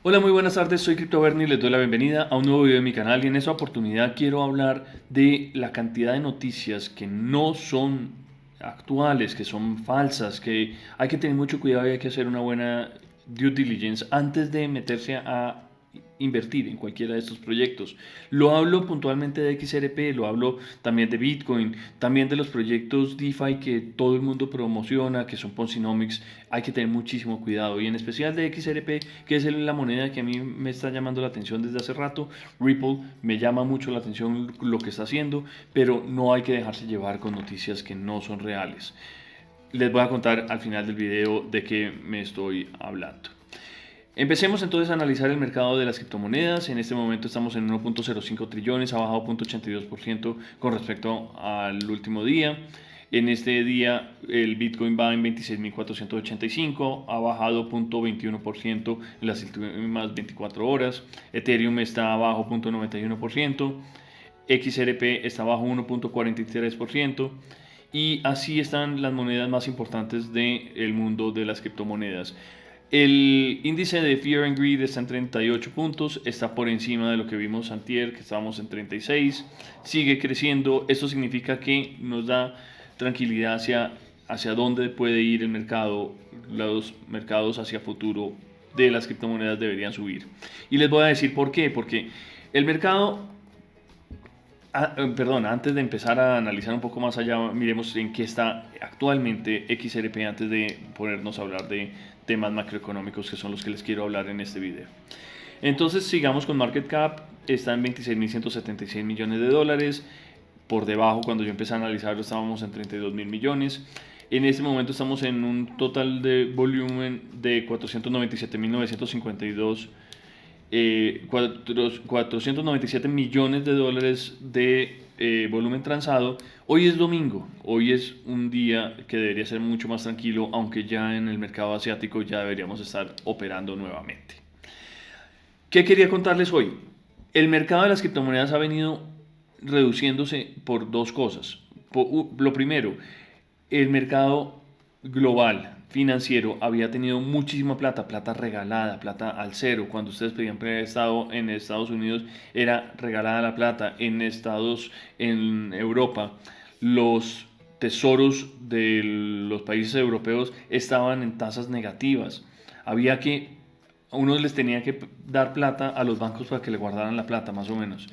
Hola, muy buenas tardes, soy Crypto Bernie y les doy la bienvenida a un nuevo video de mi canal y en esta oportunidad quiero hablar de la cantidad de noticias que no son actuales, que son falsas, que hay que tener mucho cuidado y hay que hacer una buena due diligence antes de meterse a invertir en cualquiera de estos proyectos. Lo hablo puntualmente de XRP, lo hablo también de Bitcoin, también de los proyectos DeFi que todo el mundo promociona, que son Ponzinomics. Hay que tener muchísimo cuidado y en especial de XRP, que es la moneda que a mí me está llamando la atención desde hace rato. Ripple me llama mucho la atención lo que está haciendo, pero no hay que dejarse llevar con noticias que no son reales. Les voy a contar al final del video de qué me estoy hablando. Empecemos entonces a analizar el mercado de las criptomonedas. En este momento estamos en 1.05 trillones, ha bajado 0.82% con respecto al último día. En este día el Bitcoin va en 26.485, ha bajado 0.21% en las últimas 24 horas. Ethereum está abajo 0.91%, XRP está abajo 1.43%. Y así están las monedas más importantes del mundo de las criptomonedas. El índice de Fear and Greed está en 38 puntos, está por encima de lo que vimos antier, que estábamos en 36, sigue creciendo. Esto significa que nos da tranquilidad hacia dónde puede ir el mercado. Los mercados hacia futuro de las criptomonedas deberían subir. Y les voy a decir por qué, porque el mercado perdón, antes de empezar a analizar un poco más allá, miremos en qué está actualmente XRP antes de ponernos a hablar de temas macroeconómicos que son los que les quiero hablar en este video. Entonces sigamos con market cap, está en 26.176 millones de dólares, por debajo cuando yo empecé a analizarlo estábamos en 32.000 millones. En este momento estamos en un total de volumen de 497.952 497 millones de dólares de volumen transado. Hoy es domingo, hoy es un día que debería ser mucho más tranquilo, aunque ya en el mercado asiático ya deberíamos estar operando nuevamente. ¿Qué quería contarles hoy? El mercado de las criptomonedas ha venido reduciéndose por dos cosas. Lo primero, el mercado global financiero había tenido muchísima plata, plata regalada, plata al cero. Cuando ustedes pedían prestado en Estados Unidos era regalada la plata. En Europa, los tesoros de los países europeos estaban en tasas negativas. Había que uno les tenía que dar plata a los bancos para que le guardaran la plata, más o menos.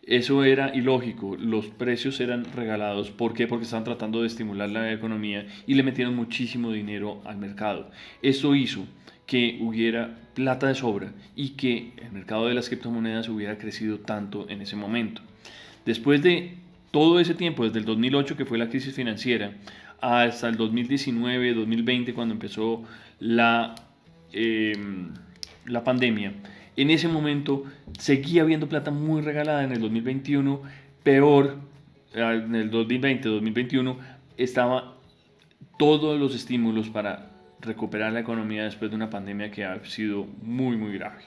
Eso era ilógico, los precios eran regalados. ¿Por qué? Porque estaban tratando de estimular la economía y le metieron muchísimo dinero al mercado. Eso hizo que hubiera plata de sobra y que el mercado de las criptomonedas hubiera crecido tanto en ese momento. Después de todo ese tiempo, desde el 2008 que fue la crisis financiera, hasta el 2019, 2020 cuando empezó la, eh, la pandemia, en ese momento seguía habiendo plata muy regalada. En el 2021, peor, en el 2020, 2021, estaba todos los estímulos para recuperar la economía después de una pandemia que ha sido muy, muy grave.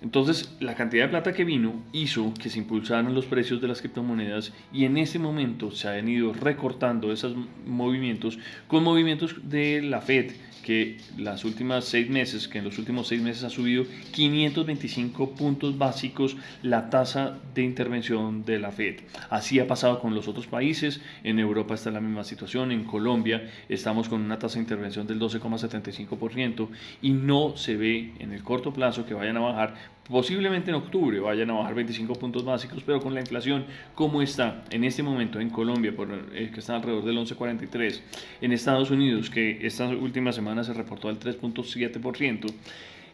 Entonces, la cantidad de plata que vino hizo que se impulsaran los precios de las criptomonedas y en ese momento se han ido recortando esos movimientos con movimientos de la Fed, que en los últimos 6 meses ha subido 525 puntos básicos la tasa de intervención de la Fed. Así ha pasado con los otros países. En Europa está la misma situación. En Colombia estamos con una tasa de intervención del 12,75% y no se ve en el corto plazo que vayan a bajar. Posiblemente en octubre vayan a bajar 25 puntos básicos, pero con la inflación como está en este momento en Colombia, que está alrededor del 11,43, en Estados Unidos, que esta última semana se reportó al 3,7%,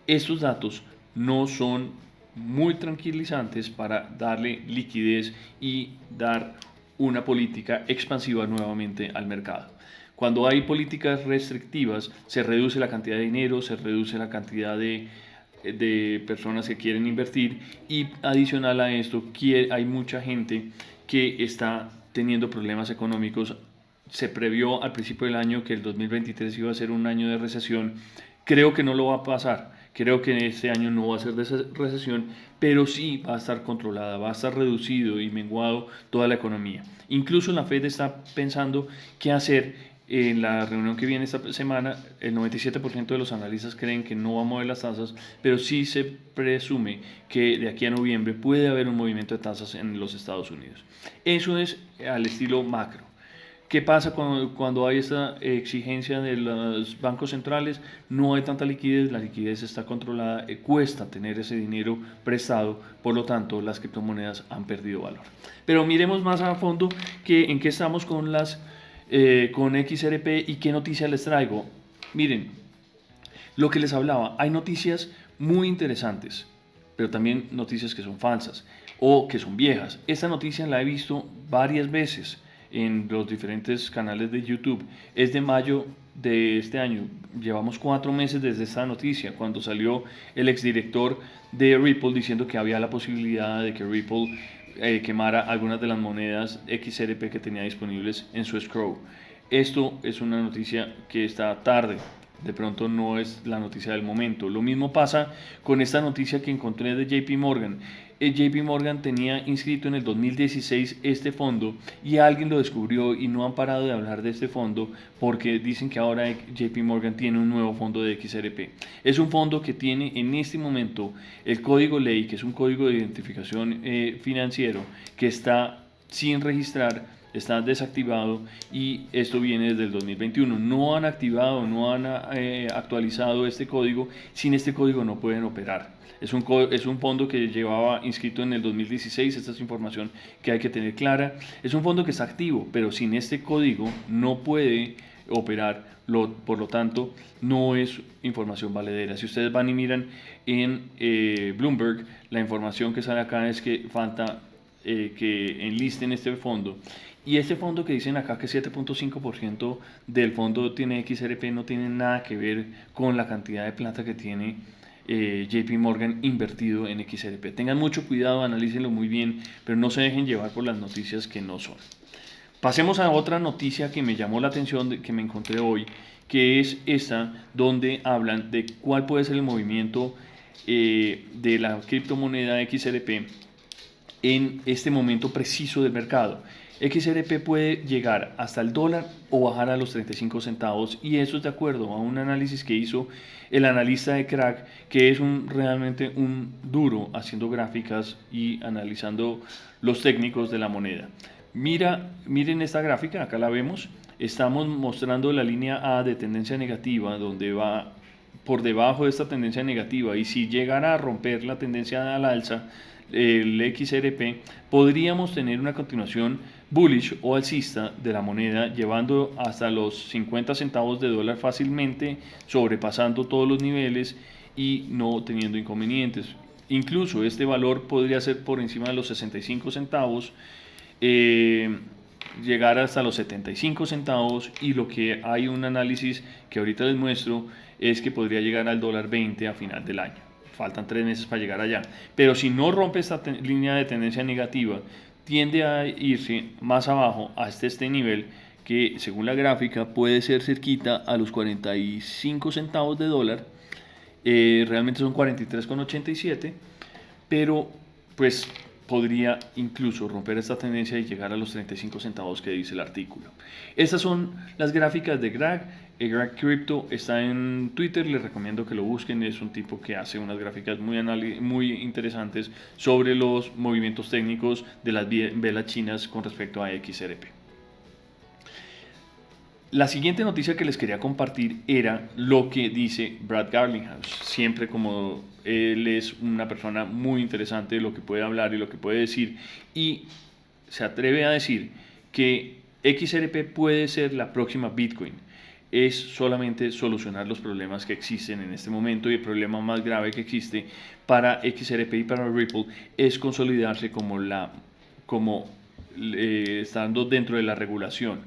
estos datos no son muy tranquilizantes para darle liquidez y dar una política expansiva nuevamente al mercado. Cuando hay políticas restrictivas, se reduce la cantidad de dinero, se reduce la cantidad de personas que quieren invertir y adicional a esto hay mucha gente que está teniendo problemas económicos. Se previó al principio del año que el 2023 iba a ser un año de recesión. Creo que no lo va a pasar. Creo que este año no va a ser de recesión, pero sí va a estar controlada, va a estar reducido y menguado toda la economía. Incluso la Fed está pensando qué hacer en la reunión que viene esta semana, el 97% de los analistas creen que no va a mover las tasas, pero sí se presume que de aquí a noviembre puede haber un movimiento de tasas en los Estados Unidos. Eso es al estilo macro. ¿Qué pasa cuando hay esta exigencia de los bancos centrales? No hay tanta liquidez, la liquidez está controlada, cuesta tener ese dinero prestado, por lo tanto las criptomonedas han perdido valor. Pero miremos más a fondo en qué estamos con XRP y qué noticias les traigo. Miren, lo que les hablaba, hay noticias muy interesantes, pero también noticias que son falsas o que son viejas. Esta noticia la he visto varias veces en los diferentes canales de YouTube. Es de mayo de este año. Llevamos 4 meses desde esta noticia, cuando salió el exdirector de Ripple diciendo que había la posibilidad de que Ripple quemara algunas de las monedas XRP que tenía disponibles en su escrow. Esto es una noticia que está tarde, de pronto no es la noticia del momento. Lo mismo pasa con esta noticia que encontré de JP Morgan. JP Morgan tenía inscrito en el 2016 este fondo y alguien lo descubrió y no han parado de hablar de este fondo porque dicen que ahora JP Morgan tiene un nuevo fondo de XRP. Es un fondo que tiene en este momento el código ley, que es un código de identificación financiero que está sin registrar, está desactivado y esto viene desde el 2021. No han activado, no han actualizado este código. Sin este código no pueden operar. Es un fondo que llevaba inscrito en el 2016, esta es información que hay que tener clara. Es un fondo que está activo, pero sin este código no puede operar, por lo tanto no es información valedera. Si ustedes van y miran en Bloomberg, la información que sale acá es que falta que enlisten este fondo. Y este fondo que dicen acá que 7.5% del fondo tiene XRP no tiene nada que ver con la cantidad de plata que tiene JP Morgan invertido en XRP. Tengan mucho cuidado, analícenlo muy bien, pero no se dejen llevar por las noticias que no son. Pasemos a otra noticia que me llamó la atención, que me encontré hoy, que es esta, donde hablan de cuál puede ser el movimiento de la criptomoneda XRP en este momento preciso del mercado. XRP puede llegar hasta el dólar o bajar a los 35 centavos y eso es de acuerdo a un análisis que hizo el analista de Crack, que es realmente un duro haciendo gráficas y analizando los técnicos de la moneda. Miren esta gráfica, acá la vemos, estamos mostrando la línea A de tendencia negativa, donde va por debajo de esta tendencia negativa, y si llegara a romper la tendencia al alza, el XRP, podríamos tener una continuación bullish o alcista de la moneda, llevando hasta los 50 centavos de dólar fácilmente, sobrepasando todos los niveles y no teniendo inconvenientes. Incluso este valor podría ser por encima de los 65 centavos, llegar hasta los 75 centavos, y lo que hay un análisis que ahorita les muestro es que podría llegar al $1.20 a final del año. Faltan 3 meses para llegar allá, pero si no rompe esta línea de tendencia negativa, tiende a irse más abajo hasta este nivel, que según la gráfica puede ser cerquita a los 45 centavos de dólar. Realmente son 43,87, pero pues podría incluso romper esta tendencia y llegar a los 35 centavos que dice el artículo. Estas son las gráficas de Greg. Greg Crypto está en Twitter, les recomiendo que lo busquen. Es un tipo que hace unas gráficas muy interesantes sobre los movimientos técnicos de las velas chinas con respecto a XRP. La siguiente noticia que les quería compartir era lo que dice Brad Garlinghouse. Siempre, como él es una persona muy interesante de lo que puede hablar y lo que puede decir, y se atreve a decir que XRP puede ser la próxima Bitcoin. Es solamente solucionar los problemas que existen en este momento, y el problema más grave que existe para XRP y para Ripple es consolidarse estando dentro de la regulación.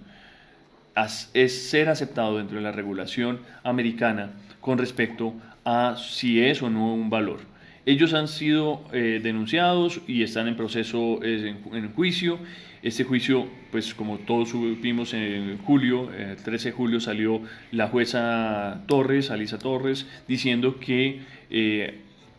Es ser aceptado dentro de la regulación americana con respecto a si es o no un valor. Ellos han sido denunciados y están en proceso, en juicio. Este juicio, pues como todos supimos, en julio, el 13 de julio, salió la jueza Alisa Torres, diciendo que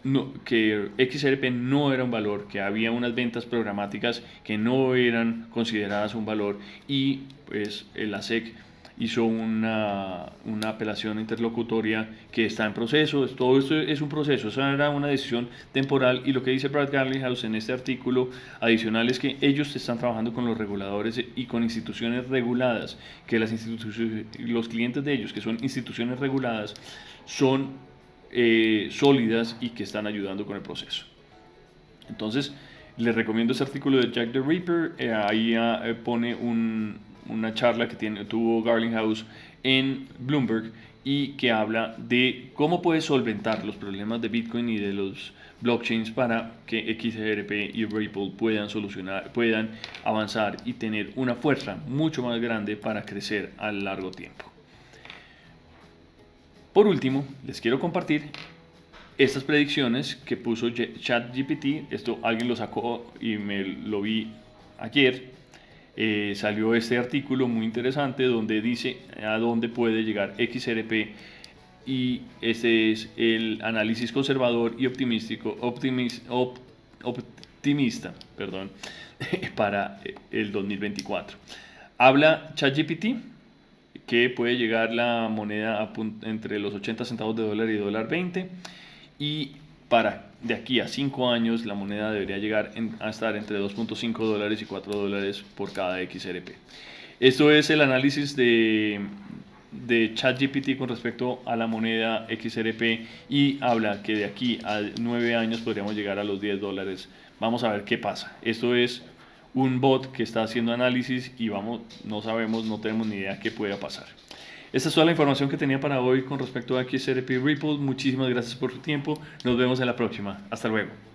XRP no era un valor, que había unas ventas programáticas que no eran consideradas un valor, y pues la SEC hizo una apelación interlocutoria que está en proceso. Todo esto es un proceso, esa era una decisión temporal, y lo que dice Brad Garlinghouse en este artículo adicional es que ellos están trabajando con los reguladores y con instituciones reguladas, que los clientes de ellos, que son instituciones reguladas, son sólidas y que están ayudando con el proceso. Entonces, les recomiendo ese artículo de Jack the Ripper. Ahí pone una charla que tuvo Garlinghouse en Bloomberg y que habla de cómo puede solventar los problemas de Bitcoin y de los blockchains para que XRP y Ripple puedan avanzar y tener una fuerza mucho más grande para crecer a largo tiempo. Por último, les quiero compartir estas predicciones que puso ChatGPT. Esto alguien lo sacó y me lo vi ayer. Salió este artículo muy interesante donde dice a dónde puede llegar XRP, y este es el análisis conservador y optimista, perdón, para el 2024. Habla ChatGPT que puede llegar la moneda entre los 80 centavos de dólar y $1.20, y de aquí a 5 años la moneda debería llegar a estar entre $2.5 y $4 por cada XRP. Esto es el análisis de ChatGPT con respecto a la moneda XRP, y habla que de aquí a 9 años podríamos llegar a los $10. Vamos a ver qué pasa. Esto es un bot que está haciendo análisis y no sabemos, no tenemos ni idea qué pueda pasar. Esta es toda la información que tenía para hoy con respecto a XRP Ripple. Muchísimas gracias por su tiempo. Nos vemos en la próxima. Hasta luego.